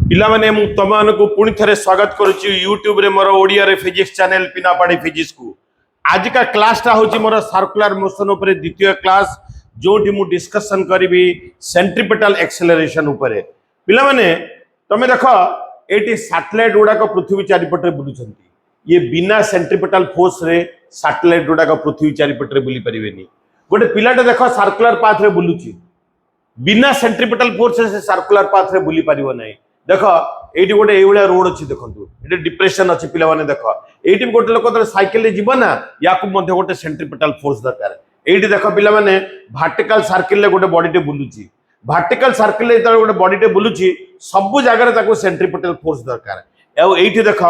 पिला माने मु तुमको पुणी थे स्वागत करुच्ची यूट्यूब रे मोर ओडिया रे फिजिक्स चैनल पिनापाड़ी फिजिक्स को आज का क्लासटा हूँ मोर सर्कुलर मोशन उपर द्वितीय क्लास जो मु डिस्कशन करी सेंट्रीपिटल एक्सेलरेशन उपर पिला माने तमे देख ये सैटेलाइट गुड़ाक पृथ्वी चारिपटे बुलूं ये बिना सेंट्रीपिटल फोर्स रे सैटेलाइट गुड़ाक पृथ्वी चारिपटे बुली पारे गोटे पिलाटे देख सर्कुलर पाथ रे बुलूची बिना सेंट्रीपिटल फोर्स से सर्कुलर पाथ रे बुली पारिबो नहीं देख ये गोटे ये रोड अच्छी देखो ये डिप्रेशन अच्छी पिला माने देख ये गोटे लोक साइकेल जीव ना या गोटे सेंट्रीपिटल फोर्स दरकार ये देख पिला माने वर्टिकल सर्किल गोटे बॉडीटे बुलूची वर्टिकल सर्किल गोटे बॉडीटे बुलूची सब जगह सेंट्रीपिटल फोर्स दरकार ये देख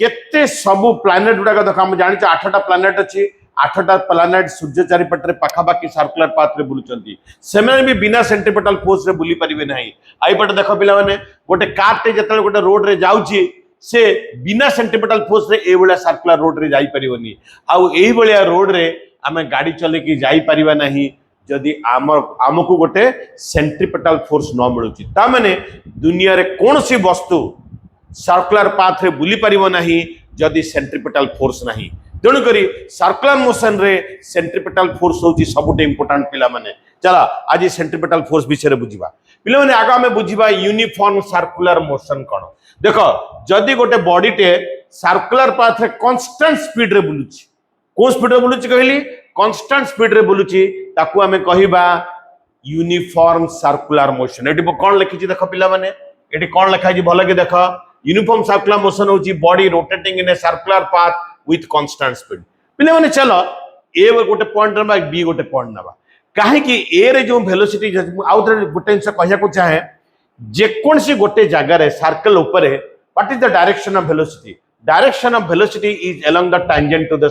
केते सबू प्लानेट गुड़ाक देख आम जानी 8टा प्लानेट अच्छी 8टा प्लानेट सूर्य चारिपटे पाखापाखि सर्कुलर पाथ रे बुलुचंती सेमाने भी बिना सेंट्रीपिटल फोर्स रे बुली परिबे नाही आइपटे देखो पिला माने गोटे कारटे जतले गोटे रोड रे जाउची से बिना सेंट्रीपिटल फोर्स रे ए बळा सर्कुलर रोड रे जाई परिबोनी आउ एही बळिया रोड रे आमे गाड़ी चले की जाई परिबा नाही जदि आमको गोटे सेंट्रीपिटल फोर्स न मिलुची ता माने दुनिया रे कोनसी वस्तु सर्कुलर पाथ रे बुली परिबो नाही जदि सेंट्रीपिटल फोर्स नाही तेणुक सर्कुलर मोशन रे सेंट्रीपिटल फोर्स होची सबुटे इंपोर्टेंट पिला माने चला आज सेंट्रीपिटल फोर्स विषय रे बुझिबा पिला माने आगा में बुझिबा यूनिफॉर्म सर्कुलर मोशन कोन देखो जदि गोटे बॉडी टे सर्कुलर पाथ रे कांस्टेंट स्पीड रे बुलुची कोन स्पीड रे बुलुची कहली कांस्टेंट स्पीड रे बुलुची ताकू हमें कहिबा यूनिफॉर्म सर्कुलर मोशन एटी कोन लिखिची देखो पिला माने एटी कोन लिखा जी भलो के देखो यूनिफॉर्म सर्कुलर मोशन होची body rotating in a circular path with constant speed पिले माने चलो ए गोटे पॉइंट नबा बी गोटे पॉइंट नबा काहे कि ए रे जो वेलोसिटी आउ थरे गोटे से कहया को चाहे जे कोन सी गोटे जगह रे सर्कल ऊपर what is the direction of velocity is along the tangent to the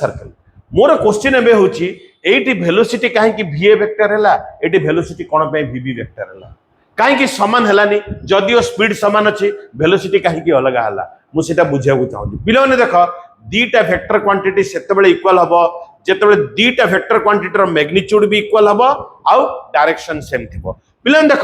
circle more question एबे होची एटी वेलोसिटी काहे कि va वेक्टर हैला एटी वेलोसिटी कोन पे vb वेक्टर हैला काहे कि समान हैलानी जदियो स्पीड समान अछि वेलोसिटी काहे कि अलग हैला मुझे बुझा चाहूँ पिला माने देख दीटा वेक्टर क्वांटिटी सेतेबेले इक्वल हबो जेतेबेले दीटा वेक्टर क्वांटिटी रो मैग्नीट्यूड भी इक्वल हबो आउ डायरेक्शन सेम थिबो पिला देख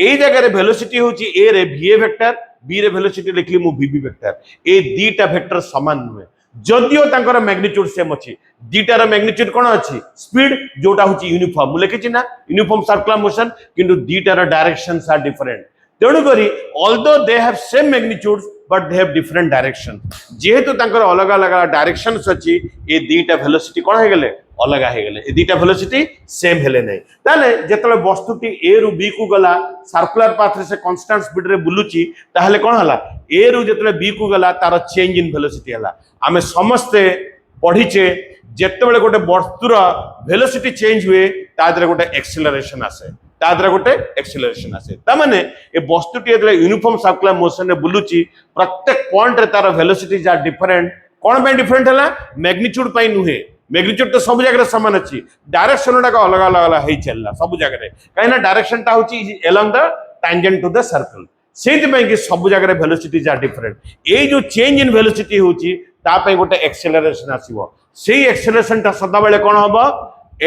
ए जगह रे वेलोसिटी होची ए रे va वेक्टर बी रे वेलोसिटी लिखली मु vb वेक्टर ए दीटा वेक्टर समान नुहे जदियो तांकर मैग्नीट्यूड सेम अछि दीटा रो मैग्नीट्यूड कोन अछि स्पीड जोटा होची यूनिफॉर्म मु लिखिछि ना यूनिफॉर्म सर्कुलर मोशन किंतु दीटा रो डायरेक्शंस आर डिफरेंट तेणु करी although they have same magnitudes but they have different direction जेहेतु तांकर अलग अलग डायरेक्शंस अछि ए दीटा वेलोसिटी कोन हे गेले अलग हे गेले ए दीटा वेलोसिटी सेम हेले नै ताले जेतले वस्तुटी ए रु बी को गला सर्कुलर पाथ रे से कांस्टेंट स्पीड रे बुलुची ताहले कोन हला ए रु जेतले बी को गला तार चेंज इन वेलोसिटी हला आमे समस्त पढिचे जेतेबेले गोटे वस्तुर वेलोसिटी चेंज हुए तादरे गोटे एक्सेलरेशन आसे तादरे गोटे एक्सेलरेशन आसे ता माने ए वस्तुटी जेतले यूनिफॉर्म सर्कुलर मोशन रे बुलुची प्रत्येक पॉइंट रे तार वेलोसिटीज आर डिफरेंट कोन पे डिफरेंट हला मैग्नीट्यूड पई नुहे मैग्नीट्यूड तो सब जगह समान अछि डायरेक्शन डाक अलग अलग हे चलला सब जगह रे काइना डायरेक्शन ता होची along the tangent to the circle सेति पई कि सब जगह रे वेलोसिटीज आर डिफरेंट ए जो चेंज इन वेलोसिटी होची ता पई गोटे एक्सेलरेशन आसीबो सेही एक्सेलरेशन ता सदा बेले कोन हबो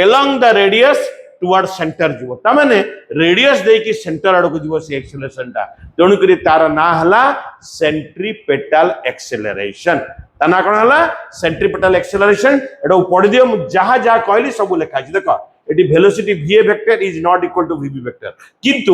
along the radius toward centre जीवो ता माने रेडियस दे कि सेंटर आड़ को जीवो से एक्सेलरेशन ता तेणु करी तार ना हला सेंट्रीपिटल एक्सेलरेशन ता ना कोन हला सेंट्रीपिटल एक्सेलरेशन एडो पढि दियो जहा जहा कहली सब लिखा अछि देखो एटी velocity va vector is not equal to vb vector किंतु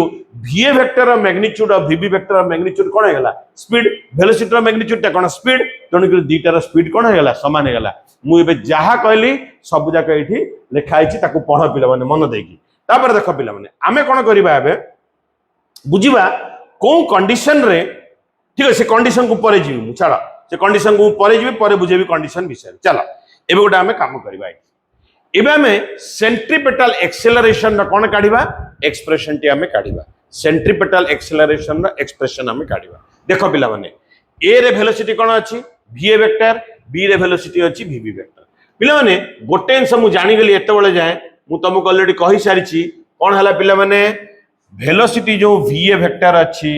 va वेक्टर रो मैग्नीट्यूड और vb वेक्टर रो मैग्नीट्यूड कोन हेगला स्पीड वेलोसिटी रो मैग्नीट्यूड ता कोन स्पीड तेणु करी दीटा रो स्पीड कोन हेगला समान हेगला मु एबे जहा कहली सब जाक एठी लिखा आइछि ताकू पढ पिला माने मन देकी तापर देखो पिला माने आमे कोन करिबा एबे बुझिबा को कंडीशन रे ठीक है से कंडीशन को परे जीवु चलो से कंडीशन को परे जीवि परे बुझेबी कंडीशन विषय चलो एबे गोटा आमे काम करिबा एबे आमे सेंट्रीपिटल एक्सेलरेशन रा कोन काढिबा एक्सप्रेशन टी आमे काढिबा सेंट्रीपिटल एक्सेलरेशन रा एक्सप्रेशन आमे काढिबा देखो पिला माने ए रे वेलोसिटी कोन अछि va वेक्टर बी रे वेलोसिटी अछि vb वेक्टर पिला माने गोटे अंश मु जानि गेली एते बेले जाय मु तुमको ऑलरेडी कहि सारिछि कोन हला पिला माने वेलोसिटी जो va वेक्टर अछि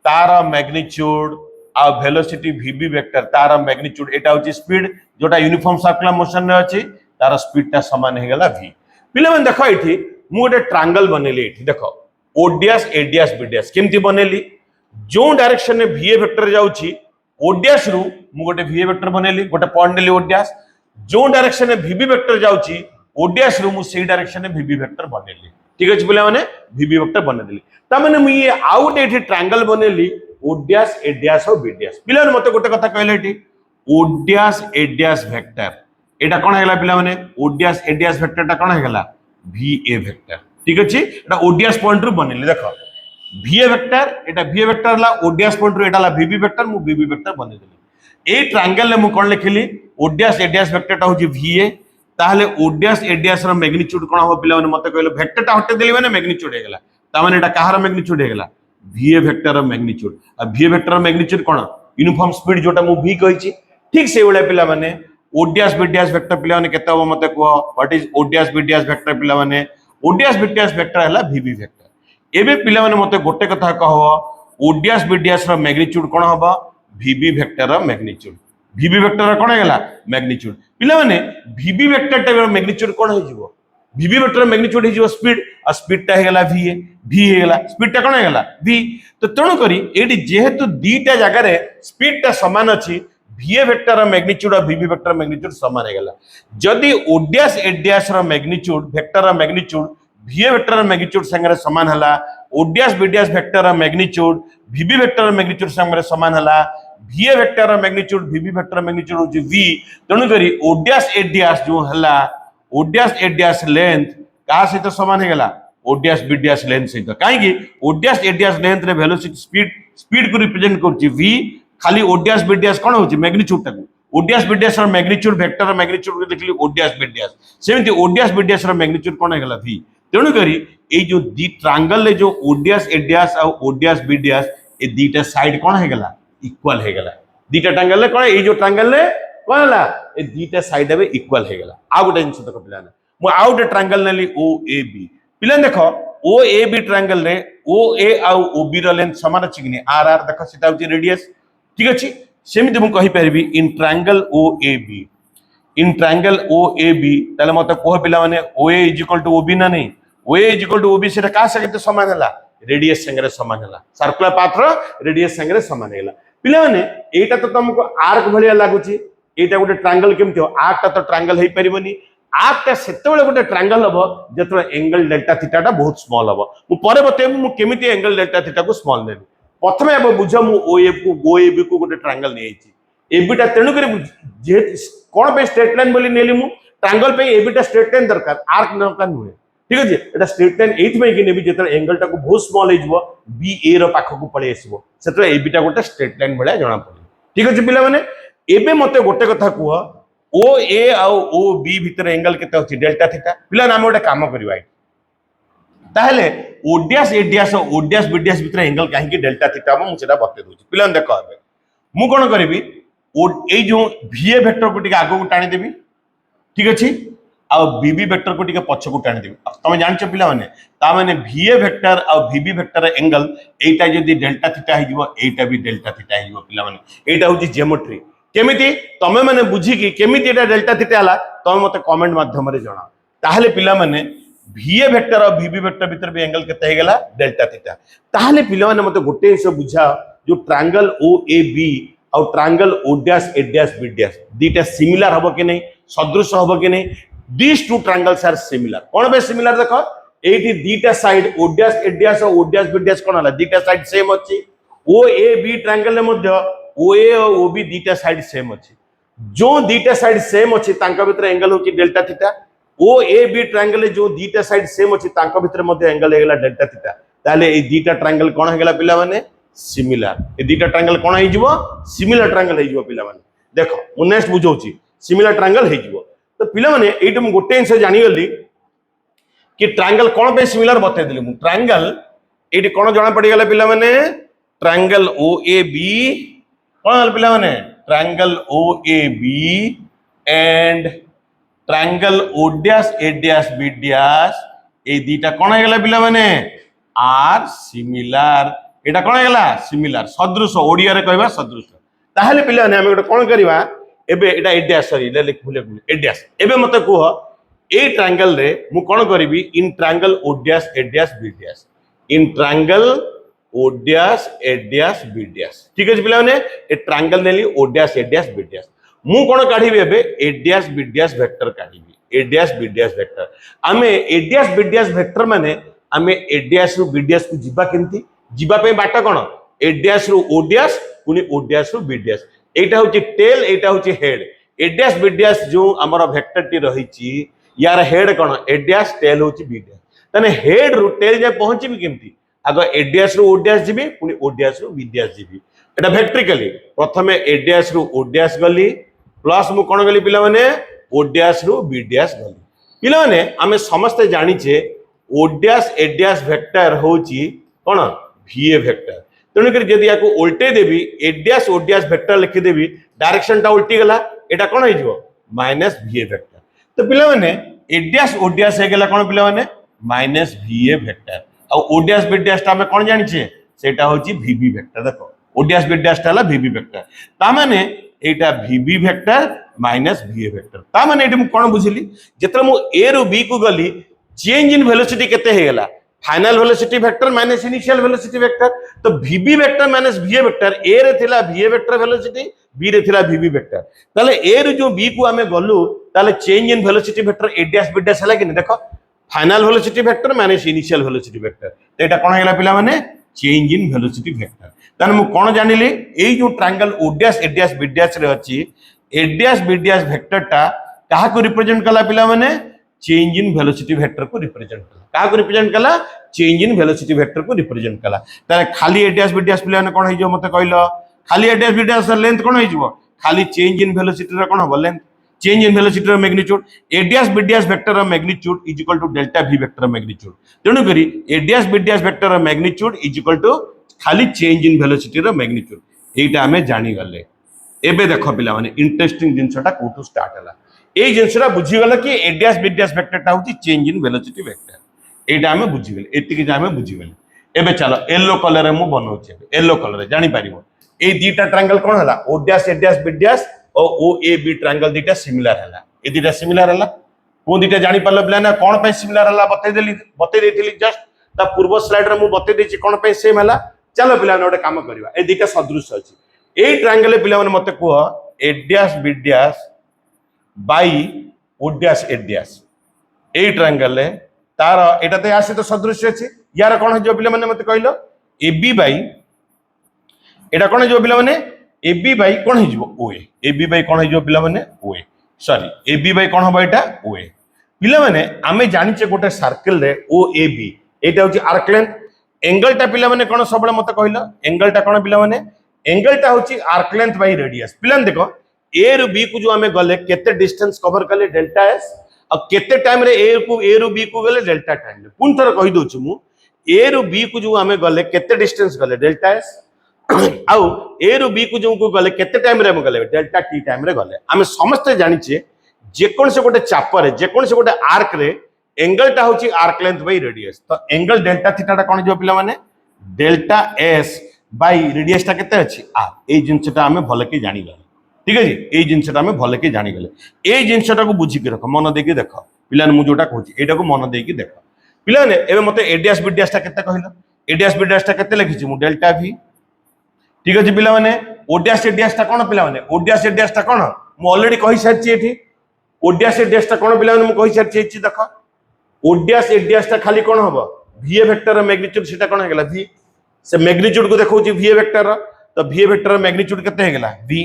तार मैग्नीट्यूड आ वेलोसिटी vb वेक्टर तार मैग्नीट्यूड एटा होछि स्पीड जोटा यूनिफॉर्म सर्कुलर मोशन रे अछि तार स्पीड ता समान हे गेला v पिला माने देखो एठी मु गोटे ट्रायंगल बनेली एठी देखो ओडियास एडियास बीडियास केमती बनेली जो डायरेक्शन में VA वेक्टर जाउची ओडियास रु मु गोटे VA वेक्टर बनेली गोटे पॉइंट नेली ओडियास जो डायरेक्शन में VB वेक्टर जाउची ओडियास रु मु सेही डायरेक्शन में VB वेक्टर बनेली ठीक अछि पिला माने VB वेक्टर बनेली ता माने मु ये आउट एठी ट्रायंगल बनेली ओडियास एडियास और बीडियास पिला मते गोटे कथा कहले एठी ओडियास एडियास वेक्टर एटा कोन हेला पिला माने ओडियास एडियास वेक्टर ता कोन हेला VA वेक्टर ठीक अछि एटा ओडियास पॉइंट रु बनेली देखो VA वेक्टर एटा VA वेक्टर ला ओडियास पॉइंट रु एटा ला VB वेक्टर मु VB वेक्टर बने देली ए ट्रायंगल ले मु कोन लिखली ओडियास एडियास वेक्टर ता होची VA ताहले ओडियास एडियास रो मैग्नीट्यूड कोन हो पिला माने मते कहले वेक्टर ता हटे देली माने मैग्नीट्यूड हेगला ता माने एटा कहार मैग्नीट्यूड हेगला VA वेक्टर रो मैग्नीट्यूड आ VA वेक्टर रो मैग्नीट्यूड कोन यूनिफॉर्म स्पीड जोटा मु V कहिची ठीक से वाला पिला माने ओडियास बीडियास वेक्टर पिला माने केते हो मते को व्हाट इज ओडियास बीडियास वेक्टर पिला माने ओडियास बीडियास वेक्टर हला VB वेक्टर एबे पिला माने मते गोटे कथा कहो ओडियास बीडियास रो मैग्नीट्यूड कोन होबा VB वेक्टर रो मैग्नीट्यूड VB वेक्टर रो कोन हेला मैग्नीट्यूड पिला माने VB वेक्टर टा मैग्नीट्यूड कोन हो जिवो VB वेक्टर मैग्नीट्यूड हो जिवो स्पीड आ स्पीड टा हेला VA V हेला स्पीड टा कोन हेला V तो तणो करी एडी जेहेतु दीटा जगह रे स्पीड टा समान अछि VA वेक्टर मैग्नीट्यूड और VB वेक्टर मैग्नीट्यूड समान हेगला जदि ओडियास एडियास रो magnitude vector magnitude VA vector magnitude संगे समान हला O dash B dash vector magnitude VB vector magnitude संगे समान हला VA vector magnitude VB vector magnitude होची V तणु करी ओडियास एडियास जो हला ओडियास एडियास लेंथ का सहित समान हेगला ओडियास बीडियास लेंथ सहित काहे कि ओडियास एडियास लेंथ रे वेलोसिटी स्पीड को रिप्रेजेंट करची V खाली ओडियास बीडियास कोन होची मैग्नीट्यूड टाकू ओडियास बीडियास रो मैग्नीट्यूड वेक्टर मैग्नीट्यूड को देखली ओडियास बीडियास सेमति ओडियास बीडियास रो मैग्नीट्यूड कोन हेगला V तेणु करी ए जो दी ट्रायंगल ले जो ओडियास एडियास और ओडियास बीडियास ए दीटा साइड कोन हेगला इक्वल हेगला दीटा ट्रायंगल ले कोन ए जो ट्रायंगल ले कोन हला ए दीटा साइड बे इक्वल हेगला आ गोटे जिंस देखो पिलाने मु आ गोटे ट्रायंगल नेली OAB पिला देखो OAB ट्रायंगल रे OA और OB रो लेंथ समान अछि कि RR देखो सेटा होची रेडियस ठीक अछि सेमिति मु कहि परबी इन ट्रायंगल OAB ताले मते कोह पिला माने OA = OB ना नहीं OA = OB सेटा का सहित समान हला रेडियस संगे समान हला सर्कुलर पाथ रो रेडियस संगे समान हेला पिला माने एटा तो तुमको आर्क भलिया लागुची एटा गोटे ट्रायंगल केमति हो आर्क ता तो ट्रायंगल हेई परिबनी आर्क ता सेतेबेले गोटे ट्रायंगल हबो जेतबे एंगल डेल्टा थीटा टा बहुत स्मॉल हबो मु परे बते मु केमिति एंगल डेल्टा थीटा को स्मॉल नेली प्रथमे अब बुझ मु OAB को गोटे ट्रायंगल नै छि एबिटा तेनु करे जे कोन पे स्ट्रेट लाइन बोली नेली मु ट्रायंगल पे एबिटा स्ट्रेट लाइन दरकार आर्क दरकार नुहे ठीक अछि एटा स्ट्रेट लाइन एथ में कि नेबी जेतर एंगल टा को बहुत स्मॉल हे जबो BA रो पाख को पळे आसीबो सेतर एबिटा गोटे स्ट्रेट लाइन बळा जणा पड़े ठीक अछि पिला माने एबे मते गोटे कथा कुह OA और OB भीतर एंगल केते अछि डेल्टा थीटा पिला नाम गोटे काम करबा ताहले ओडियास एडियास और ओडियास बीडियास भीतर एंगल काहे कि डेल्टा थीटा मु सेटा बते दोछि पिला देखो एबे मु कोन करबी ए जो VA वेक्टर को टिके आगो को टाणी देबी ठीक अछि आ BB वेक्टर को टिके पछ को टाणी देबी तमे जानछ पिला माने ता माने VA वेक्टर और VB वेक्टर एंगल एटा जदी डेल्टा थीटा हे जिवो एटा भी डेल्टा थीटा हे जिवो पिला माने एटा होची ज्योमेट्री केमिति तमे माने बुझी कि केमिति एटा डेल्टा थीटा हला तमे मते कमेंट माध्यम रे जणा ताहले पिला माने VA वेक्टर और VB वेक्टर भीतर भी एंगल केते हे गेला डेल्टा थीटा ताहले पिला माने मते गोटे हिस्सा बुझा जो ट्रायंगल OAB और ट्रायंगल ओडियास एडियास बीडियास दीटा सिमिलर हबो कि नहीं सदृश हबो कि नहीं this two triangles are similar कोन बे सिमिलर देखो एटी दीटा साइड ओडियास एडियास और ओडियास बीडियास कोन हला दीटा साइड सेम अछि OAB ट्रायंगल ले मध्य OA और OB दीटा साइड सेम अछि जो दीटा साइड सेम अछि तांका भीतर एंगल होची डेल्टा थीटा OAB ट्रायंगल जो दीटा साइड सेम अछि तांका भीतर मध्य एंगल हेगला डेल्टा थीटा ताले ए दीटा ट्रायंगल कोन हेगला पिला माने सिमिलर ए दीटा ट्रायंगल कोन हे जिवो सिमिलर ट्रायंगल हे जिवो पिला माने देखो मु नेक्स्ट बुझौची सिमिलर ट्रायंगल हे जिवो तो पिला माने एटा मु गोटे इंसे जानि गली कि ट्रायंगल कोन पे सिमिलर बते दिली मु ट्रायंगल एटी कोन जणा पड़ी गेला पिला माने ट्रायंगल OAB कोन पिला माने triangle OAB and triangle ओडियास एडियास B dash ए दीटा कोन हेगला पिला माने are similar Etah cone हेगला similar सदृश ओडिया रे कहबा सदृश ताहले पिला ने हम गोटे कोन करबा एबे एटा एडियास सॉरी ले लिख भूले एडियास एबे मते कह ए ट्रायंगल रे मु कोन करबी in triangle ओडियास एडियास B dash in triangle O dash A dash B dash ठीक अछि पिला माने ए ट्रायंगल नेली O dash A dash B dash मु कोन काढिबे एबे A dash B dash vector काढिबे A dash B dash vector आमे A dash B dash vector माने आमे ए डैश रु बी डैश को जिबा केमती जिबा पे बाटा कोन ए डैश रु ओ डैश पुनी ओ डैश रु बी डैश एटा होची टेल एटा होची हेड ए डैश बी डैश जो हमर वेक्टर टी रहिची यार हेड कोन ए डैश टेल होची बी डैश तने हेड रु टेल जे पहुंचीबी केमती आग ए डैश रु ओ डैश जिबी पुनी ओ डैश रु बी डैश जिबी एटा वेक्ट्रिकली प्रथमे ए डैश रु ओ डैश गली प्लस मु कोन गली पिला माने ओ डैश रु बी डैश गली पिला माने आमे समस्त जानिछे ओ डैश ए डैश वेक्टर होची कोन वीए वेक्टर तेणु कर जदि याको उल्टे देबी ए डैश ओ डैश वेक्टर लिखि देबी डायरेक्शन टा उल्टी गला एटा कोन हो जिवो माइनस वीए वेक्टर तो पिला माने ए डैश ओ डैश हे गेला कोन पिला माने माइनस वीए वेक्टर आ ओ डैश बी डैश ता हमें कोन जानिछे सेटा होची वीबी वेक्टर देखो ओ डैश बी डैश ता हला वीबी वेक्टर ता माने एटा वीबी वेक्टर माइनस वीए वेक्टर ता माने एटी मु कोन बुझिली जेतरा मु ए रु बी को गली चेंज इन वेलोसिटी केते हे गेला final velocity vector minus initial velocity vector तो VB vector minus VA vector ए रे थिला वीए वेक्टर वेलोसिटी बी रे थिला वीबी वेक्टर ताले ए रे जो बी को हमें गलु ताले change in velocity vector A dash B dash हला कि देखो final velocity vector minus initial velocity vector तो एटा कोन हेला पिला माने चेंज इन वेलोसिटी वेक्टर ताने मु कोन जानिली एई जो triangle O dash A dash B dash रे अछि ए डैश बी डैश वेक्टर टा काहा को रिप्रेजेंट कला पिला माने चेंज इन वेलोसिटी वेक्टर को रिप्रेजेंट कला काहा को रिप्रेजेंट कला चेंज इन वेलोसिटी वेक्टर को रिप्रेजेंट कला ताले खाली ए डैश बी डैश पिला ने कोन हो मते कहलो खाली A dash B dash length कोन हो खाली चेंज इन वेलोसिटी रे कोन हो लेंथ चेंज इन वेलोसिटी रो magnitude A dash B dash vector रो magnitude is equal to delta v vector magnitude तेनु करी A dash B dash vector रो मैग्नीट्यूड इज इक्वल टू खाली चेंज इन वेलोसिटी रो मैग्नीट्यूड एटा हमें जानि गले एबे देखो पिला माने इंटरेस्टिंग जिंसटा कोठू स्टार्ट हला ए जिंसटा बुझी गला कि ए डैश बी डैश वेक्टर टा होची चेंज इन वेलोसिटी वेक्टर एटा हमें बुझी गले एतिकी जा हमें बुझी गले एबे चलो येलो कलर रे मु बनौचे येलो कलर रे जानि पारिबो ए दीटा ट्रायंगल कोन हला ओ dash A dash B dash और ओ ए बी ट्रायंगल दीटा सिमिलर हला ए दीटा सिमिलर हला को दीटा जानि पारलो प्लान ना कोन पे सिमिलर हला बते देथिली जस्ट ता पूर्व स्लाइड रे मु बते देछि कोन पे सेम हला चलो पिला ने ओटे काम करबा ए दीटा सदृश अछि ए ट्रायंगल पिला माने मते को A dash B dash by O dash A dash ए ट्रायंगल रे तार एटा ते आसे तो सदृश अछि यार कोन जो पिला माने मते कहलो ए बी बाई एटा कोन जो पिला माने ए बी बाई कोन हो जिवो ओए ए बी बाई कोन हो जिवो पिला माने ओए सॉरी ए बी बाई कोन हो एटा ओए पिला माने आमे जानिचे गोटे सर्कल रे ओ ए बी एटा होची आर्क लेंथ एंगल टा पिला माने कोन सबले मते कहलो एंगल टा कोन पिला माने एंगल टा होची आर्क लेंथ बाई रेडियस पिला देखो ए रु बी को जो आमे गले केते डिस्टेंस कवर कले डेल्टा एस और केते टाइम रे ए रु बी को गले डेल्टा टाइम रे पुन थर कहि दोछु मु ए रु बी को जो आमे गले केते डिस्टेंस गले डेल्टा एस आउ ए रु बी को जो को गले केते टाइम रे हम गले डेल्टा टी टाइम रे गले आमे समस्त जानिचे जे कोन से गोटे चाप रे जे कोन से गोटे आर्क रे एंगल टा होची आर्क लेंथ बाई रेडियस तो एंगल डेल्टा थीटा टा कोन जो पिला माने डेल्टा एस बाई रेडियस टा केते अछि आर ए जिंसटा हमें भले के जानि गले ठीक है जी ए जिंसटा हमें भले के जानि गले ए जिंसटा को बुझी के रखो मन दे के देखो पिला ने मु जोटा कहूची एटा को मन दे के देखो पिला ने एबे मते ए डैश बी डैश टा केते कहलो ए डैश बी डैश टा केते लिखिछि मु डेल्टा v ठीक अछि पिला माने ओ डैश ए डैश टा कोन पिला माने ओ डैश ए डैश टा कोन मु ऑलरेडी कहि सारछि एठी ओ डैश ए डैश टा कोन पिला माने मु कहि सारछि एठी देखो ओ डैश ए डैश टा खाली कोन हबो v वेक्टर रो मैग्नीट्यूड सेटा कोन हेगला v से मैग्नीट्यूड को देखौछि v वेक्टर रो तो v वेक्टर रो मैग्नीट्यूड केते हेगला v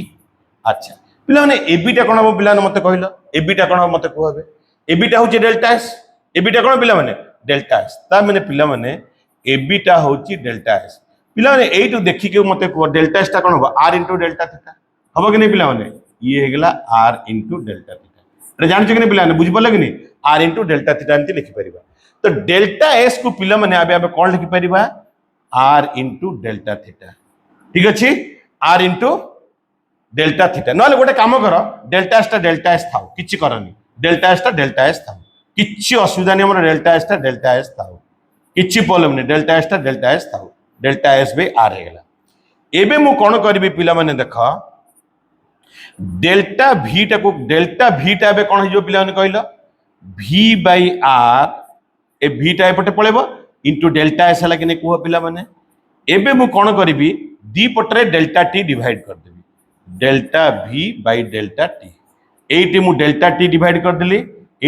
अच्छा पिला माने ए बी टा कोन हबो पिला ने मते कहलो ए बी टा कोन हबो मते कहबे ए बी टा होछि डेल्टा s ए बी टा कोन पिला माने डेल्टा s ता माने पिला माने ए बी टा होछि डेल्टा s पिला माने एइटु देखि के मते को डेल्टा s टा कोन हबो r * डेल्टा थीटा हबो कि नै पिला माने ये हेगला r * डेल्टा थीटा रे जान छ कि नै पिला ने बुझ पले कि नै r * डेल्टा थीटा एंती लिखि परिबा तो डेल्टा s को पिला माने आबे कोन लिखि परिबा r * डेल्टा थीटा ठीक अछि r * डेल्टा थीटा नले गोटे काम कर डेल्टा s थाउ किछि करनी डेल्टा s थाउ किछि असुविधा नै हमर डेल्टा s थाउ किछि प्रॉब्लम नै डेल्टा s थाउ डेल्टा s बाय r हेगला एबे मु कोन करबी पिला माने देखो डेल्टा v टा को डेल्टा v टा बे कोन हिजो पिला माने कहलो v by r A v टा एपटे पळेबो इंटू डेल्टा एस है कि नहीं कह पिला माने एबे मु कोन करिवि दी पटरे डेल्टा टी डिवाइड कर देबी delta v by delta T एटी मु डेल्टा टी डिवाइड कर देली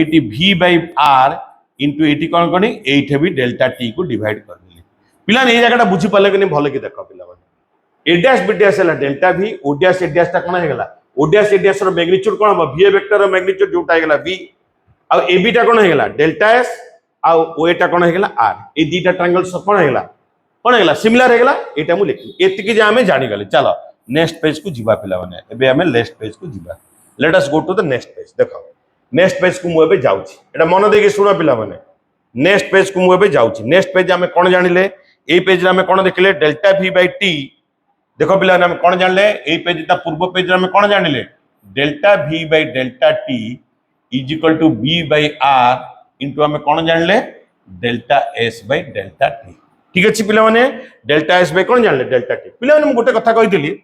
एटी v बाय r इंटू एटी कोन कनी एठी भी डेल्टा टी को डिवाइड कर देली पिला ने ए जगह बुझी पाले कि नहीं भले कि देखो पिला माने ए डैश बी डैश है delta v O dash A dash ता कोन हे गेला ओ डैश ए डैश रो मैग्नीट्यूड कोन हो v वेक्टर रो मैग्नीट्यूड जोटा हे गेला v आ ए बी ता कोन हे गेला डेल्टा s आ ओ एटा कोन हे गेला r ए दीटा ट्रायंगल सब कोन हे गेला कोन हे गेला सिमिलर हे गेला एटा मु लिखी एतिकी जे हमें जानि गले चलो नेक्स्ट पेज को जीवा पिला माने एबे हमें नेक्स्ट पेज को जीवा let us go to the next page देखो नेक्स्ट पेज को मु एबे जाउची एटा मन देके सुनो पिला माने नेक्स्ट पेज को मु एबे जाउची नेक्स्ट पेज हमें कोन जानिले ए पेज रे हमें कोन देखले डेल्टा v बाय t देखो पिला हमें कोन जानले ए पेज ता पूर्व पेज रे हमें कोन जानिले delta v by delta t is equal to b by r into हमें कोन जानले delta s by delta t ठीक अछि पिला माने डेल्टा s बाय कोन जानले डेल्टा t पिला माने मु गोटे कथा कहितली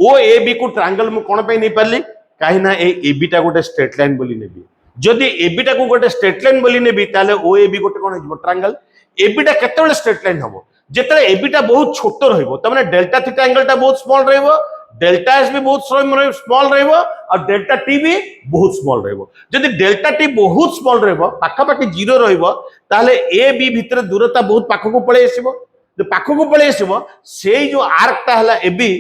ओ ए बी को ट्रायंगल मु कोन पे नहीं पारली काहे ना ए ए बी ता गोटे स्ट्रेट लाइन बोली नेबी जदि ए बी ता को गोटे स्ट्रेट लाइन बोली नेबी ताले ओ ए बी गोटे कोन हिजबो ट्रायंगल ए बी ता केतेबेले स्ट्रेट लाइन हबो जेतले ए बी ता बहुत छोट रहइबो त माने डेल्टा थीटा एंगल ता बहुत स्मॉल रहइबो डेल्टा एस भी बहुत स्मॉल रहइबो और डेल्टा टी भी बहुत स्मॉल रहइबो जदि डेल्टा टी बहुत स्मॉल रहइबो पाखा पाखी जीरो रहइबो ताले ए बी भितर दूरता बहुत पाखो को पळे आसीबो जो पाखो को पळे आसीबो सेई जो आर्क ता हला ए बी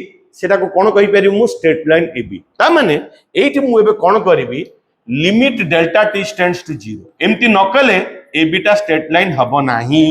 सेटा को कोन कहि परिबो मु स्ट्रेट लाइन ए बी ता माने एठी मु एबे कोन करिवि limit delta T tends to 0 एम्ति नकले ए बी टा स्ट्रेट लाइन हबो नाही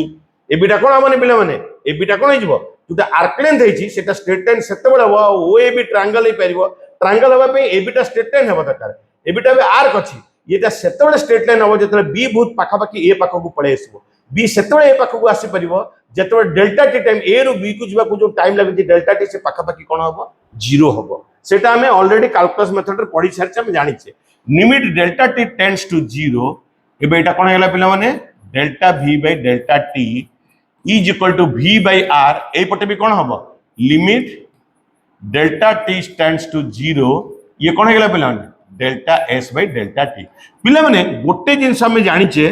ए बी टा कोन माने पिला माने ए बी टा कोन हिजबो तुटा आर्क लेंथ हेछि सेटा स्ट्रेट लाइन सेते बडा ओ ए बी ट्रायंगल हे परिबो ट्रायंगल हबा पे ए बी टा स्ट्रेट लाइन हबो दरकार ए बी टा बे आर्क अछि येटा सेते बडा स्ट्रेट लाइन हबो जेतले बी बहुत पाखा पाखी ए पाखो को पळे आसीबो बी सेते बडा ए पाखो को आसी परिबो जेतले डेल्टा टी टाइम ए रु बी को जिबा को जो टाइम लागि डेल्टा टी से पाखा पाखी कोन हबो 0 हबो सेटा हमें ऑलरेडी कैलकुलस मेथड रे पढी सारछ हम जानि छे limit delta T tends to 0 एबे एटा कोन हेला पिला माने delta v by delta t is equal to v by r ए पटे भी कोन हबो limit delta t tends to 0 ये कोन हेला पिला माने delta s by delta t पिला माने गोटे जिंस हम जानि छे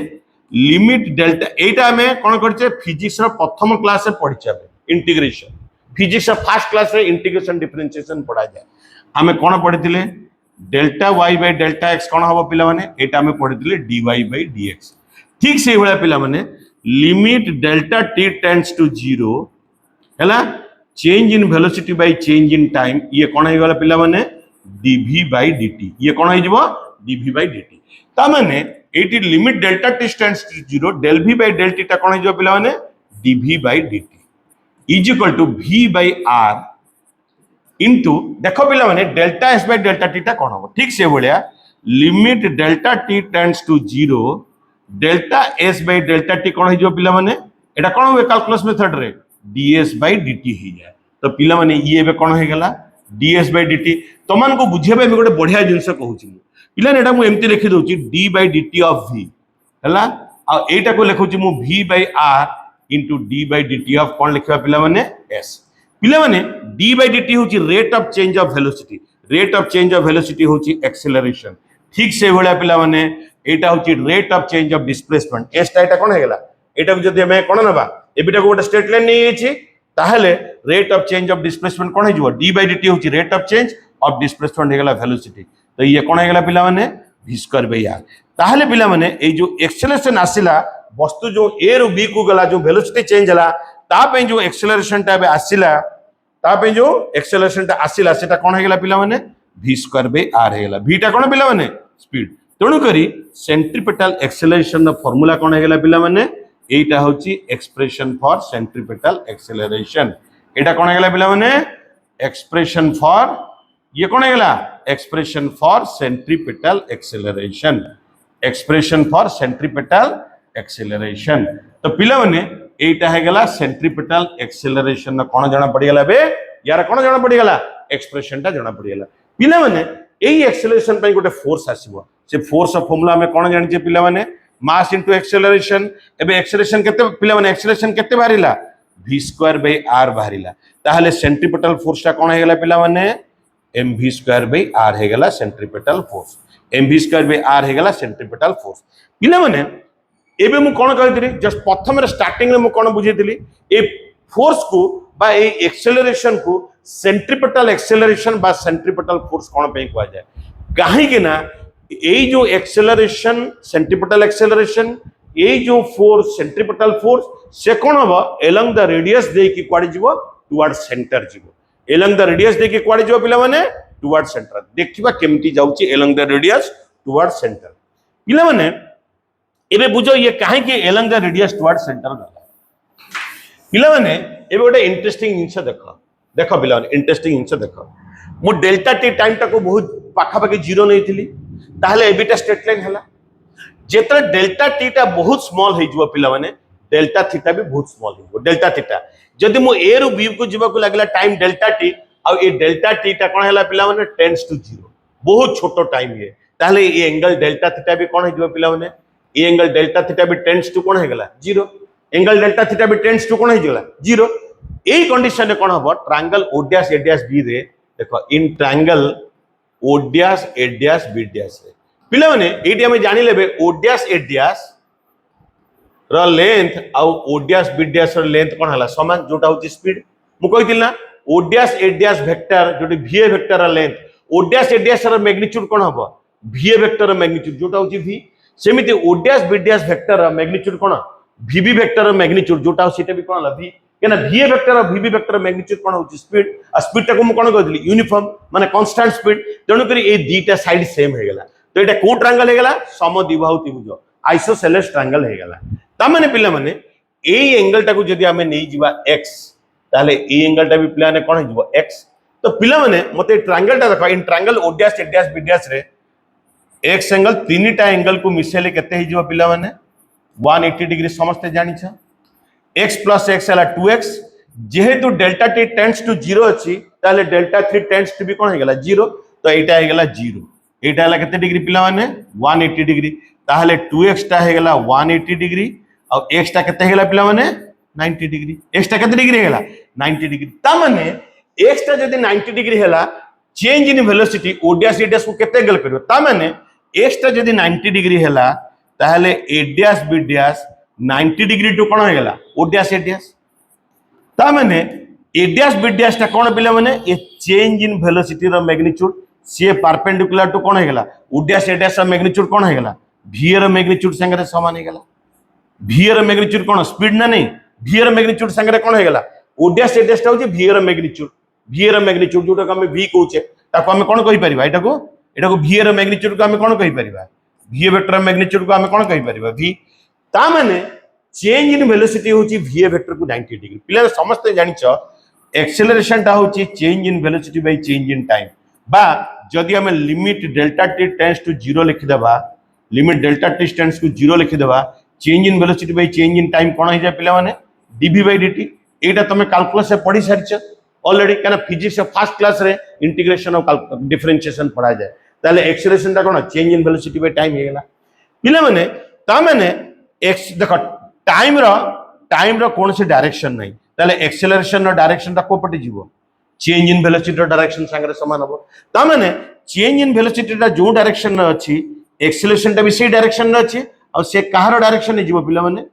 लिमिट डेल्टा एटा हमें कोन करछे फिजिक्स रो प्रथम क्लास रे पढिछे इंटीग्रेशन फिजिक्स रो फर्स्ट क्लास रे इंटीग्रेशन डिफरेंशिएशन पढ़ा जाय हमें कोन पढिथिले delta y by delta x कोन हबो पिला माने एटा हमें पढिथिले dy बाय dx ठीक से होला पिला माने limit delta t tends to 0 हैला change in velocity by change in time ये कोन हे गला पिला माने dv बाय dt ये कोन हे जबो dv बाय dt ता माने एटी limit delta t tends to 0 del v by del t ता कोन हे जबो पिला माने dv by dt is equal to v by r into देखो पिला माने delta s by delta t ता कोन हो ठीक से बोलिया limit delta t tends to 0 delta s by delta t कोन हो पिला माने एटा कोन हो कैलकुलस मेथड रे ds बाय dt ही जाय तो पिला माने ये बे कोन हो गेला ds बाय dt तमन को बुझेबे में गोटे बढ़िया जिंस कहूची पिला ने एटा मु एम्ति लिखि दोची d by dt of v हला आ एटा को लिखुची मु v by r into d by dt of कोन लिखबा पिला माने s पिला माने d बाय dt होची rate of change of velocity होची एक्सेलरेशन ठीक से भला पिला माने एटा होची rate of change of displacement s टा एटा कोन हेगला एटा को जदी हमें कोन नबा एबिटा को गोटे स्ट्रेट लाइन नै हेछि ताहले rate of change of displacement कोन हेजबो d बाय dt होची rate of change of displacement हेगला वेलोसिटी तो ये कोन हेगला पिला माने v स्क्वायर बाय r ताहले पिला माने ए जो एक्सेलरेशन आसिला वस्तु जो a रु b को गला जो वेलोसिटी चेंज हला ता पे जो एक्सेलरेशन टा बे आसिला ता पे जो एक्सेलरेशन टा आसिला सेटा कोन हेगला पिला माने v square by r हेगला v टा कोन पिला माने स्पीड तेणु करी सेंट्रीपिटल एक्सेलरेशन फॉर्मूला कोन हेगला पिला माने एटा होची एक्सप्रेशन फॉर सेंट्रीपिटल एक्सेलरेशन एटा कोन हेगला पिला माने एक्सप्रेशन फॉर ये कोन हेगला expression for centripetal acceleration acceleration तो पिला माने एटा हेगला सेंट्रीपिटल एक्सेलरेशन कोन जाना पड़ी गला बे यार कोन जाना पड़ी गला एक्सप्रेशन ता जाना पड़ी गला पिला माने एई एक्सेलरेशन पे गोटे फोर्स आसीबो से फोर्स ऑफ फॉर्मूला में कोन जानि जे पिला माने मास इनटू एक्सेलरेशन एबे एक्सेलरेशन केते पिला माने एक्सेलरेशन केते बारिला v स्क्वायर बाय r बारिला ताहले सेंट्रीपिटल फोर्स ता कोन हेगला पिला माने mv स्क्वायर बाय r हेगला centripetal force mv square by r हेगला सेंट्रीपिटल फोर्स पिला माने एबे मु कोन कहतिली जस्ट प्रथम रे स्टार्टिंग रे मु कोन बुझेतिली ए फोर्स को बा ए एक्सेलरेशन को सेंट्रीपिटल एक्सेलरेशन बा सेंट्रीपिटल फोर्स कोन पे कहआ जाय काहे कि ना ए जो एक्सेलरेशन सेंट्रीपिटल एक्सेलरेशन ए जो फोर्स सेंट्रीपिटल फोर्स से कोन हबो अलोंग द रेडियस दे की क्वाड जीवो टुवर्ड सेंटर जीवो अलोंग द रेडियस दे की क्वाड जीवो पिला माने टुवर्ड सेंटर देखिबा केमती जाउची along the radius toward centre पिला माने एबे बुझो ये काहे कि along the radius toward centre गला पिला माने एबे गोटे इंटरेस्टिंग जिंस देखो देखो पिला माने इंटरेस्टिंग जिंस देखो मु डेल्टा टी टाइम टाको बहुत पाखा पाखी जीरो नैथिली ताहले एबिटा स्ट्रेट लाइन हला जेतरे डेल्टा टी टा बहुत स्मॉल हे जिवो पिला माने डेल्टा थीटा भी बहुत स्मॉल हे जिवो डेल्टा थीटा जदि मु ए रु बी को जीवा को लागला टाइम डेल्टा टी आ ए डेल्टा टी टा कोन हला पिला माने टेंड्स टू जीरो बहुत छोटो टाइम हे ताहले ए एंगल डेल्टा थीटा भी कोन हे जिवो पिला माने ए एंगल डेल्टा थीटा भी टेंड्स टू कोन हे गला जीरो एंगल डेल्टा थीटा भी टेंड्स टू कोन हे गला जीरो ए कंडीशन रे कोन हबो triangle O dash A dash B रे देखो in triangle O dash A dash B dash रे पिला माने एटी हमें जानि लेबे ओ डैश ए डैश र लेंथ आ ओ डैश बी डैश र लेंथ कोन हला समान जोटा होची स्पीड मु कहितिल ना O dash A dash vector जोटी वी ए वेक्टर र length O dash A dash र मैग्नीट्यूड कोन हबो वी ए वेक्टर र मैग्नीट्यूड जोटा होची v सेमिति O dash B dash vector र मैग्नीट्यूड कोन वी बी वेक्टर र मैग्नीट्यूड जोटा हो सेटा भी कोन हला v केना वी ए वेक्टर और वी बी वेक्टर मैग्नीट्यूड कोन होची स्पीड आ स्पीड टाको मु कोन कहतिली यूनिफॉर्म माने कांस्टेंट स्पीड तेनु करी ए दीटा साइड सेम हे गेला तो एटा को ट्रायंगल हे गेला समद्विबाहु त्रिभुज आइसोसेलेस ट्रायंगल हे गेला ता माने पिला माने ए एंगल टाको जदी हमें नै जिबा x ताले ए एंगल टा भी पिला ने कोन हे जिवो x तो पिला माने मते ट्रायंगल टा देखो in triangle O dash A dash B dash रे x एंगल तीनटा एंगल को मिसेले केते हे जिवो पिला माने 180 डिग्री समस्त जानि छ x plus x हला 2x जेहेतु डेल्टा t टेंड्स टू 0 अछि ताले डेल्टा 3 टेंड्स टू भी कोन हे गेला 0 तो एटा हे गेला 0 एटा हला केते डिग्री पिला माने 180 डिग्री ताले 2x टा हे गेला 180 डिग्री और x टा केते हे गेला पिला माने 90 डिग्री x टा केते डिग्री हे गेला 90 डिग्री ता माने x टा जदी 90 डिग्री हेला change in velocity o dash e dash को केते एंगल करियो ता माने x टा जदी 90 डिग्री हेला ताले a dash b dash 90 degree टू कोन हेगला ओ डैश ए डैश ता माने ए डैश बी डैश ता कोन पिला माने ए चेंज इन वेलोसिटी रो मैग्नीट्यूड से परपेंडिकुलर टू कोन हेगला ओ डैश ए डैश रो मैग्नीट्यूड कोन हेगला v रो मैग्नीट्यूड संगे समान हेगला v रो मैग्नीट्यूड कोन स्पीड ना नहीं v रो मैग्नीट्यूड संगे कोन हेगला ओ डैश ए डैश ता होची v रो मैग्नीट्यूड जोटा हम v कहूचे ताको हम कोन कहि परिबा एटा को v रो मैग्नीट्यूड को हम कोन कहि परिबा v वेक्टर मैग्नीट्यूड को हम कोन कहि परिबा v ता माने चेंज इन वेलोसिटी होची v वेक्टर को 90 डिग्री पिला समस्त जानिछ एक्सेलरेशन ता होची change in velocity by change in time बा जदि हम limit delta t tends to 0 लिखि देबा limit delta t tends to 0 लिखि देबा change in velocity by change in time कोन हो जाय पिला माने dv बाय dt एटा तमे कैलकुलस से पढ़ी सारिछ ऑलरेडी काना फिजिक्स फर्स्ट क्लास रे इंटीग्रेशन ऑफ डिफरेंशिएशन पढ़ा जाय ताले एक्सेलरेशन ता कोन change in velocity by time हेला पिला माने ता माने x देखो टाइम रो कौन से डायरेक्शन नहीं ताले एक्सेलरेशन रो डायरेक्शन ता को पटे जीवो चेंज इन वेलोसिटी रो डायरेक्शन संगे समान हबो ता माने चेंज इन वेलोसिटी ता जो डायरेक्शन रे अछि एक्सेलरेशन ता भी से डायरेक्शन रे अछि और से कहारो डायरेक्शन ने जीवो पिला माने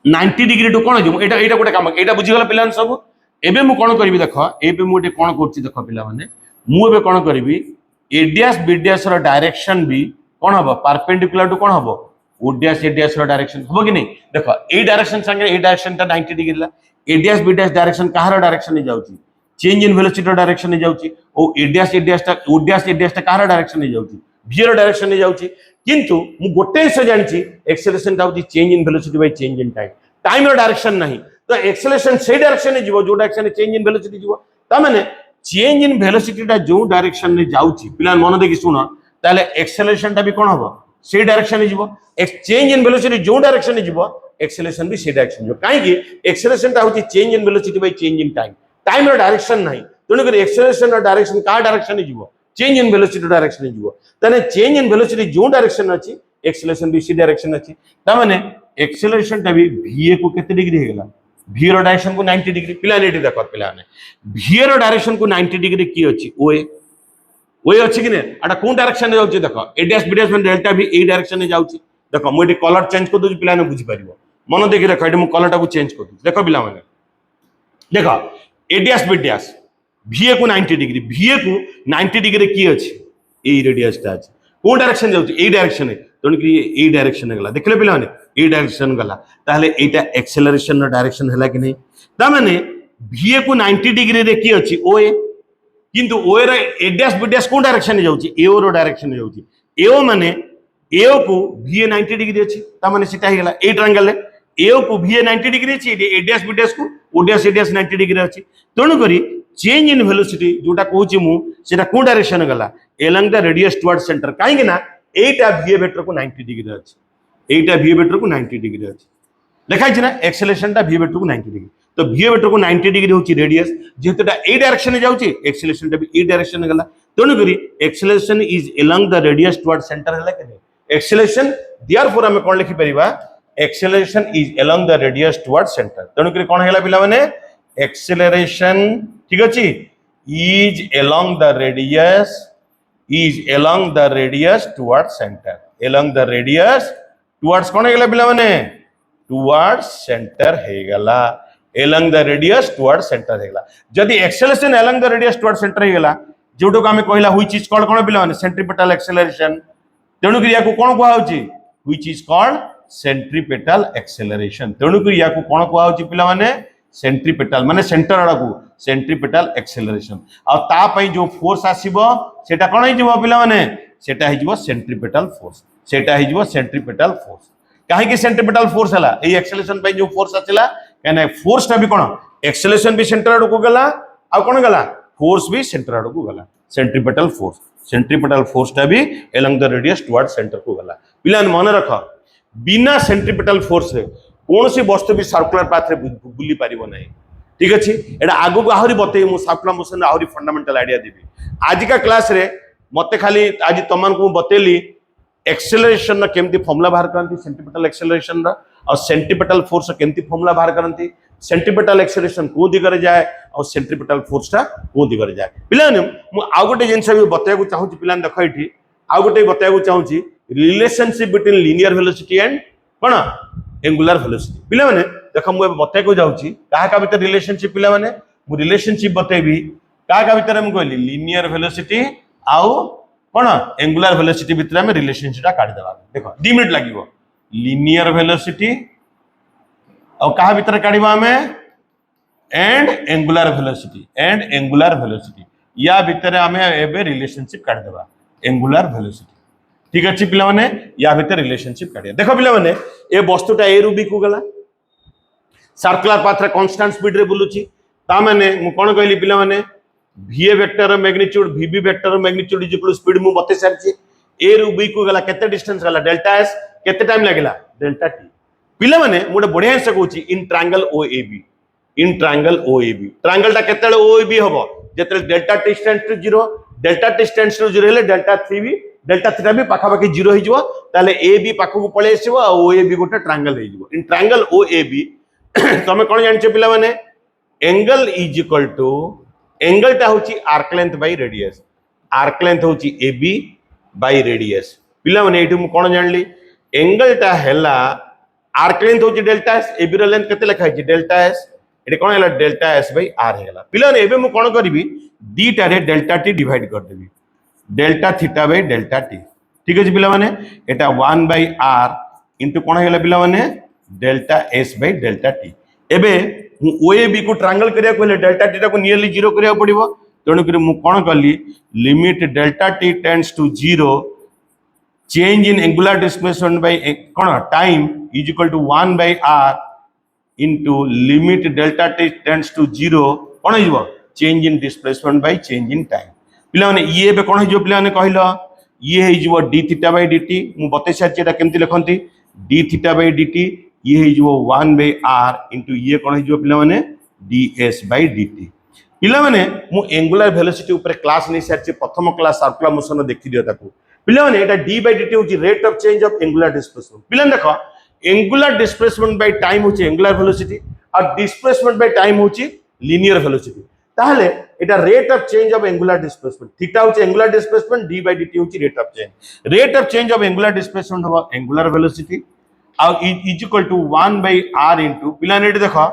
90 डिग्री टू कोन जीवो एटा गोटे काम एटा बुझी गला पिलान सब एबे मु कोन करबी देखो एबे मु एटे कोन करछि देखो पिला माने मु एबे कोन करबी ए डैश बी डैश रो डायरेक्शन भी कोन हबो परपेंडिकुलर टू कोन हबो ओ dash A dash row direction हो कि नहीं देखो ए डायरेक्शन संगे ए डायरेक्शन ता 90 डिग्री ला A dash B dash direction कहारो डायरेक्शन ने जाउची चेंज इन वेलोसिटी रो डायरेक्शन ने जाउची ओ ए डैश ता ओ डैश ए डैश ता कहारो डायरेक्शन ने जाउची v रो डायरेक्शन ने जाउची किंतु मु गोटे से जानिची एक्सेलरेशन ता होची change in velocity by change in time रो डायरेक्शन नहीं तो एक्सेलरेशन से डायरेक्शन ने जीवो जो डायरेक्शन ने चेंज इन वेलोसिटी जीवो ता माने चेंज इन वेलोसिटी ता जो डायरेक्शन ने जाउची पिला मन देखि सुनो ताले एक्सेलरेशन ता भी कोन हबो से डायरेक्शन जीवो चेंज इन वेलोसिटी जो डायरेक्शन जीवो एक्सेलरेशन भी से डायरेक्शन जीवो काहे कि एक्सेलरेशन ता होची change in velocity by change in time रो डायरेक्शन नहीं तने कर एक्सेलरेशन रो डायरेक्शन का डायरेक्शन जीवो चेंज इन वेलोसिटी डायरेक्शन जीवो तने चेंज इन वेलोसिटी जो डायरेक्शन अछि एक्सेलरेशन भी सी डायरेक्शन अछि ता माने एक्सेलरेशन ता भी va को केते डिग्री हे गेला v रो डायरेक्शन को 90 डिग्री पिला नेटी देखो पिला ने v रो डायरेक्शन को 90 डिग्री की अछि ओए अछि कि ने आटा कोन डायरेक्शन में जाउची देखो ए डैश बी डैश में डेल्टा भी ए डायरेक्शन में जाउची देख मुझे कलर चेंज कर दूँ पिला बुझीपर मन देखिए देख ये कलर टाक चेंज कर दूँ देख पिला देख एडियास बीडियास VA को 90 डिग्री VA को 90 डिग्री किए अच्छे यही रेडियसटा अच्छे कौ डायरेक्शन जाऊँ यही डायरेक्शन तेणुक यही डायरेक्शन गला देखले पे यही डायरेक्शन गला ताहले एटा एक्सेलरेशन डायरेक्शन है कि नहीं ताने VA को 90 डिग्री रे किए अच्छी OA किंतु OA रे एडियास बीडियास कौ डायरेक्शन जाऊँ AO रो डायरेक्शन जाऊँ AO माने AO को VA 90 डिग्री अच्छी ताने सीटा ही गला ए ट्रायंगल AO को VA 90 डिग्री अच्छी एडियास बीडियास को ओडियास एडियास 90 डिग्री अच्छी तेणुक चेंज इन वेलोसिटी जोटा कहूँ मुझे कौ डायरेक्शन गला along the radius toward centre कहीं एटा VA वेक्टर को 90 डिग्री अच्छी एटा VA वेक्टर को 90 डिग्री अच्छी लिखाई ना एक्सेलरेशन टा VA वेक्टर को 90 डिग्री तो VA वेक्टर को 90 डिग्री होची रेडियस जेहेतु ए डायरेक्शन में जाउची एक्सेलरेशन टा भी ए डायरेक्शन गला तेणुक acceleration is along the radius toward centre है कि नहीं एक्सेलरेशन देयरफॉर हमें कौन लिखि परिबा acceleration is along the radius toward centre तेणुक कौन हैला पिला माने एक्सेलरेशन ठीक अच्छी is along the radius toward centre along the radius towards कौन है पिला माने टुवर्ड्स सेंटर है गला along the radius towards centre है गला जदी acceleration along the radius towards centre है गला जोटो आमे कहला व्हिच इज कॉल्ड कौन पिला माने सेंट्रीपिटल एक्सेलरेशन तेणुक याकू कौन कुआ होची which is called centripetal acceleration तेणुक याकू कौन कुआ होची पिला माने सेंट्रीपिटल माने सेंटर आड़कू सेंट्रीपिटल एक्सेलरेशन आ ता पई जो फोर्स आसीबो सेटा कोन हे जिवो पिला माने सेटा हे जिवो सेंट्रीपिटल फोर्स सेटा हे जिवो सेंट्रीपिटल फोर्स काहे कि सेंट्रीपिटल फोर्स हला ए एक्सेलरेशन पई जो फोर्स आछला कने फोर्स टा भी कोन एक्सेलरेशन भी सेंटर आड़कू गला आ कोन गला फोर्स भी सेंटर आड़कू गला सेंट्रीपिटल फोर्स टा भी along the radius toward centre को गला पिला मन रख बिना सेंट्रीपिटल फोर्स रे कौन सी वस्तु भी सर्कुलर पाथ रे बुली पारिबो नाही ठीक अछि एडा आगो को आहुरी बते मु सर्कुलर मोशन आहुरी फंडामेंटल आइडिया देबी आज का क्लास रे मते खाली आज तमन को बतेली एक्सेलरेशन केमती फॉर्मूला बाहर करंती सेंट्रीपिटल एक्सेलरेशन रा और सेंट्रीपिटल फोर्स केमती फॉर्मूला बाहर करंती सेंट्रीपिटल एक्सेलरेशन को दिगरे जाए और सेंट्रीपिटल फोर्स टा को दिगरे जाए पिलाने मु आ गोटे जिंस भी बतया को चाहू पिलाने देख एठी आ गोटे बतया को चाहू relationship between linear velocity and cone angular velocity पिला माने देख मु बतया को जाउची काहा का भीतर रिलेशनशिप पिला माने मु रिलेशनशिप बतेबी काहा का भीतर मु कहली लीनियर वेलोसिटी आउ कोन एंगुलर वेलोसिटी भीतर में रिलेशनशिप टा काढी देबा देखो 2 मिनिट लागिवो लीनियर वेलोसिटी और काहा भीतर काढीबा हमें एंड एंगुलर वेलोसिटी या भीतर हमें एबे रिलेशनशिप काढी देबा एंगुलर वेलोसिटी ठीक अच्छे पिला माने या भीतर रिलेशनशिप काढिया देखो पिला माने ए वस्तुटा ए रु बी को गला सर्कुलर पाथ रे कांस्टेंट स्पीड रे बुलुची ता माने मु कोन कहली पिला माने VA vector magnitude VB vector magnitude is equal speed मु बते सारची ए रु बी को गला केते डिस्टेंस गला डेल्टा s केते टाइम लागला डेल्टा t पिला माने मोडे बढ़िया से कहूची इन ट्रायंगल OAB ट्रायंगल टा केते OAB हबो जेते delta t tends to 0 delta t tends to 0 हेले डेल्टा 3 भी डेल्टा थीटा भी पाखा पाखी 0 हो जिवो ताले AB पाखो को पळे आसीबो आ OAB गोटे ट्रायंगल हो जिवो इन ट्रायंगल OAB तमे कोन जानछे पिला माने angle is equal to angle टा होची आर्क लेंथ बाय होची AB बाय रेडियस पिला माने एठी मु कोन जानली एंगल टा हैला आर्क लेंथ होची डेल्टा s AB रो लेंथ केते लिखा है डेल्टा s एठी कोन हैला डेल्टा s बाय r हैला पिला ने एबे मु कोन करबी दीटा रे डेल्टा t डिवाइड कर देबी delta theta by delta t ठीक है पिला माने एटा 1 बाय r इनटू कोन हैला पिला माने delta s by delta t एबे मु OAB को ट्रायंगल करिया कहले डेल्टा t को नियरली 0 करिया पड़िबो तेणु करी मु कोन करली limit delta t tends to 0 change in angular displacement by कोन time is equal to 1 by r into limit delta t tends to 0 कोन हिजबो change in displacement by change in time पिला माने ये बे कोन हिजो पिला माने कहलो ये हिजो d थीटा बाय dt मु बते सारची एटा केमति लिखंती d थीटा बाय dt ये हिजो 1 बाय r इनटू ये कोन हिजो पिला माने ds बाय dt पिला माने मु एंगुलर वेलोसिटी ऊपर क्लास नै सारची प्रथम क्लास सर्कुलर मोशन देखि दियो ताकू पिला माने एटा d बाय dt होची rate of change of angular displacement पिला देखो एंगुलर डिस्प्लेसमेंट बाय टाइम होची एंगुलर वेलोसिटी और डिस्प्लेसमेंट बाय टाइम होची लीनियर वेलोसिटी ताहले एटा rate of change of angular displacement theta होची angular displacement d by dt होची rate of change of angular displacement हो एंगुलर वेलोसिटी आ is equal to 1 by r into पिला नेट देखो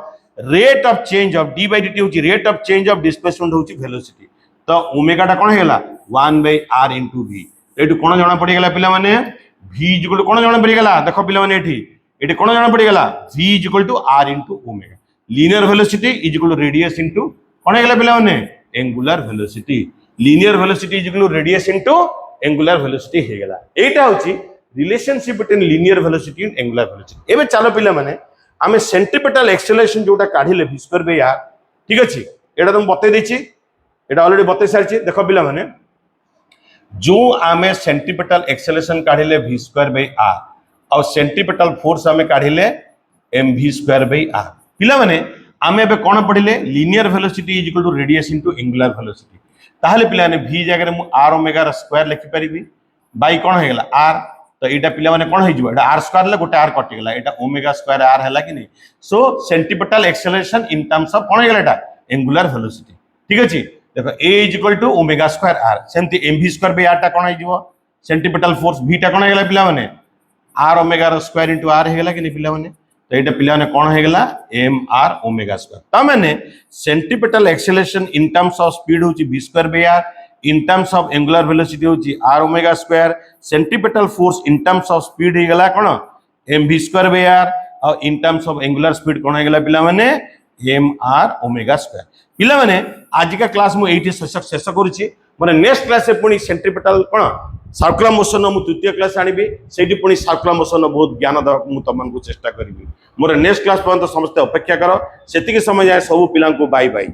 rate of change of d by dt होची rate of change of displacement होची velocity तो omega टा कोन हेला 1 by r into v एटू कोन जाना पड़ी गेला पिला माने v इज इक्वल टू कोन जाना पड़ी गेला देखो पिला माने एठी कोन जाना पड़ी गेला v is equal to r into omega linear velocity is equal to radius into कोन हेला पिला माने angular velocity linear velocity is equal to radius into angular velocity हे गेला एटा होची relationship between linear velocity and angular velocity एबे चलो पिला माने आमे सेंट्रीपिटल एक्सेलरेशन जोटा काढिले v स्क्वायर बाय r ठीक अछि एटा तुम बते देछि एटा ऑलरेडी बते सारछि देखो पिला माने जो आमे सेंट्रीपिटल एक्सेलरेशन काढिले v स्क्वायर बाय r और सेंट्रीपिटल फोर्स आमे काढिले mv स्क्वायर बाय r पिला माने आमे एबे कोन पढिले linear velocity is equal to radius into angular velocity ताहले पिला माने v जगह मु r ओमेगा र स्क्वायर लिखि परिबी बाय कोन हे गेला r तो एटा पिला माने कोन हे जिवो एटा r स्क्वायर ले गोटे r कटि गेला एटा ओमेगा स्क्वायर r हैला कि नहीं so centripetal acceleration in terms of कोन हे गेला एटा एंगुलर वेलोसिटी ठीक अछि देखो a is equal to omega square r सेमति mv स्क्वायर बाय r टा कोन हे जिवो सेंट्रीपिटल फोर्स v टा कोन हे गेला पिला माने r ओमेगा र स्क्वायर इनटू r हे गेला कि नहीं पिला माने तो एटा पिला माने कोन हे गेला mr ओमेगा स्क्वायर ता माने centripetal acceleration in terms of speed होची v square by r in terms of angular velocity होची r omega square centripetal force in terms of speed हे गला कोन mv square by r और in terms of angular speed कोन हे गला पिला माने mr omega square पिला माने आज का क्लास मु एठी शेष करूची माने नेक्स्ट क्लास से पुनी सेंट्रीपिटल कोन सर्कुलर मोशन मु तृतीय क्लास आनिबी सेठी पुनी सर्कुलर मोशन बहुत ज्ञान द मु तमन को चेष्टा करबी मोर नेक्स्ट क्लास पर्यंत समस्त अपेक्षा करो सेति के समय जाय सब पिला को बाय बाय।